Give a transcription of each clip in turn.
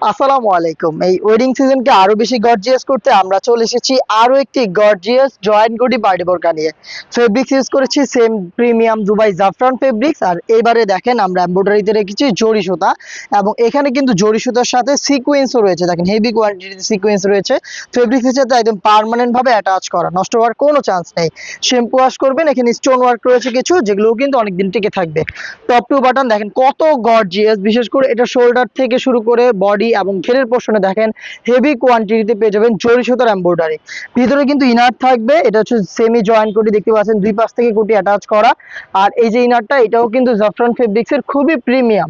আসসালামু আলাইকুম। এই ওয়েডিং সিজনকে আরো বেশি গর্জিয়াস করতে আমরা চলে এসেছি আরো একটি গর্জিয়াস জয়েন্ট গুডি পার্টি বোরকা নিয়ে। ফেব্রিক্স ইউজ করেছি সেম প্রিমিয়াম দুবাই জাফরান ফেব্রিক্স। আর এবারে দেখেন আমরা এমব্রয়ডারিতে রেখেছি জরি সুতা, এবং এখানে কিন্তু জরি সুতার সাথে সিকোয়েন্সও রয়েছে। দেখেন হেভি কোয়ান্টিটিতে সিকোয়েন্স রয়েছে, ফেব্রিক্সের সাথে একদম পার্মানেন্ট ভাবে অ্যাটাচ করা, নষ্ট হওয়ার কোনো চান্স নেই। শ্যাম্পু ওয়াশ করবেন, এখানে স্টোন ওয়ার্ক রয়েছে কিছু, যেগুলোও কিন্তু অনেকদিন টিকে থাকবে। টপ টু বাটন দেখেন কত গর্জিয়াস, বিশেষ করে এটা শোল্ডার থেকে শুরু করে বডি এবং ঘেরের পোর্শনে দেখেন হেভি কোয়ান্টিটিতে পেয়ে যাবেন জরি সুতার এমব্রয়ডারি। ভিতরে কিন্তু ইনার থাকবে, এটা হচ্ছে সেমি জয়েন্ট কোটি, দেখতে পাচ্ছেন দুই পাশ থেকে কোটি অ্যাটাচ করা। আর এই যে ইনারটা, এটাও কিন্তু জাফরান ফেব্রিক্স এর খুবই প্রিমিয়াম।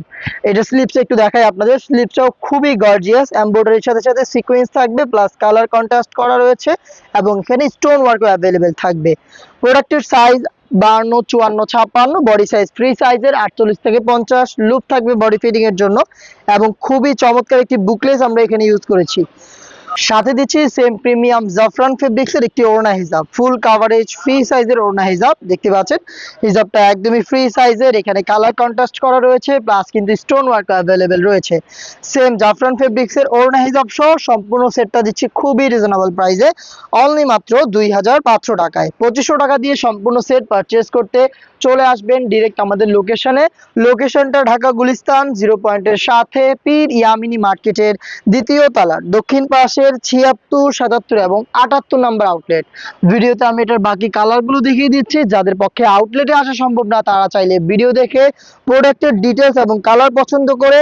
এটা স্লিপস একটু দেখাই আপনাদের, স্লিপসটাও খুবই গর্জিয়াস, এমব্রয়ডারির সাথে সাথে সিকোয়েন্স থাকবে, প্লাস কালার কন্ট্রাস্ট করা রয়েছে, এবং এখানে স্টোন ওয়ার্কও অ্যাভেলেবেল থাকবে। প্রোডাক্টের সাইজ 52, 54, 56, বডি সাইজ ফ্রি সাইজের 48 থেকে 50, লুপ থাকবে বডি ফিটিং এর জন্য, এবং খুবই চমৎকার একটি বুকলেস আমরা এখানে ইউজ করেছি। সাথে দিচ্ছি সেম প্রিমিয়াম জাফরান ফেব্রিক্স এর একটি ওড়না হিজাব, ফুল কাভারেজ ফ্রি সাইজের ওড়না হিজাব, দেখতে পাচ্ছেন হিজাবটা একদমই ফ্রি সাইজের, এখানে কালার কন্ট্রাস্ট করা রয়েছে, প্লাস কিন্তু স্টোন ওয়ার্ক অ্যাভেলেবেল রয়েছে। সেম জাফরান ফেব্রিক্স এর ওড়না হিজাব সহ সম্পূর্ণ সেটটা দিচ্ছি খুবই রিজনেবল প্রাইসে, অনলি মাত্র 2500 টাকায়। 2500 টাকা দিয়ে সম্পূর্ণ সেট পারচেজ করতে চলে আসবেন ডিরেক্ট আমাদের লোকেশনে। লোকেশনটা ঢাকা গুলিস্তান 0 পয়েন্টের সাথে পীর ইয়ামিনী মার্কেটের দ্বিতীয় তলার দক্ষিণ পাশের 76, 77 এবং 78 নাম্বার আউটলেট। ভিডিওতে আমি এটার বাকি কালারগুলো দেখিয়ে দিচ্ছি, যাদের পক্ষে আউটলেটে আসা সম্ভব না তারা চাইলে ভিডিও দেখে প্রোডাক্টের ডিটেলস এবং কালার পছন্দ করে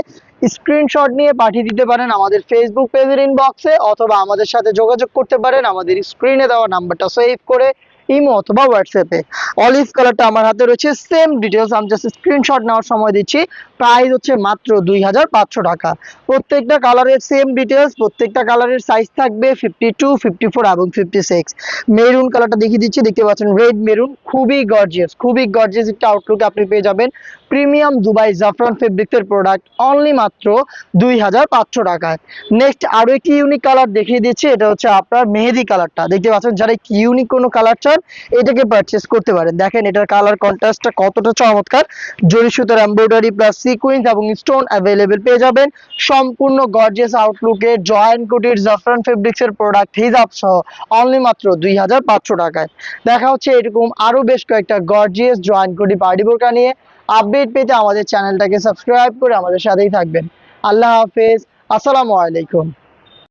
স্ক্রিনশট নিয়ে পাঠিয়ে দিতে পারেন আমাদের ফেসবুক পেজের ইনবক্সে, অথবা আমাদের সাথে যোগাযোগ করতে পারেন আমাদের স্ক্রিনে দেওয়া নাম্বারটা সেভ করে ইমো অথবা হোয়াটসঅ্যাপে। অলিভ কালারটা আমার হাতে রয়েছে, সেম ডিটেলস আমি জাস্ট স্ক্রিনশট নেওয়ার সময় দিচ্ছি। প্রাইস হচ্ছে মাত্র 2500 টাকা। প্রত্যেকটা কালারের সেম ডিটেলস, প্রত্যেকটা কালারের সাইজ থাকবে 52, 54 এবং 56। মেরুন কালারটা দেখিয়ে দিচ্ছি, দেখতে পাচ্ছেন রেড মেরুন, খুবই গর্জিয়াস, খুবই গর্জিয়াস একটা আউটলুক আপনি পেয়ে যাবেন প্রিমিয়াম দুবাই জাফরান ফেব্রিক্সের প্রোডাক্ট অনলি মাত্র 2500 টাকায়। নেক্সট আরো একটি ইউনিক কালার দেখিয়ে দিচ্ছি, এটা হচ্ছে আপনার মেহেদি কালারটা, দেখতে পাচ্ছেন যারা ইউনিক কোনো কালার চান এটাকে পারচেস করতে পারেন। দেখেন এটার কালার কন্ট্রাস্টটা কতটা চমৎকার, জরি সুতার এমব্রয়ডারি প্লাস সিকোয়েন্স এবং স্টোন অ্যাভেলেবেল পেয়ে যাবেন। সম্পূর্ণ গর্জিয়াস আউটলুকে জয়েন্ট কোটির জাফরান ফেব্রিক্স এর প্রোডাক্ট হিজাব সহ অনলি মাত্র 2500 টাকায়। দেখা হচ্ছে এরকম আরো বেশ কয়েকটা গর্জিয়াস জয়েন্ট কোটি পার্টি বোরকা নিয়ে। আপডেট পেতে আমাদের চ্যানেলটাকে সাবস্ক্রাইব করে আমাদের সাথেই থাকবেন। আল্লাহ হাফেজ, আসসালামু আলাইকুম।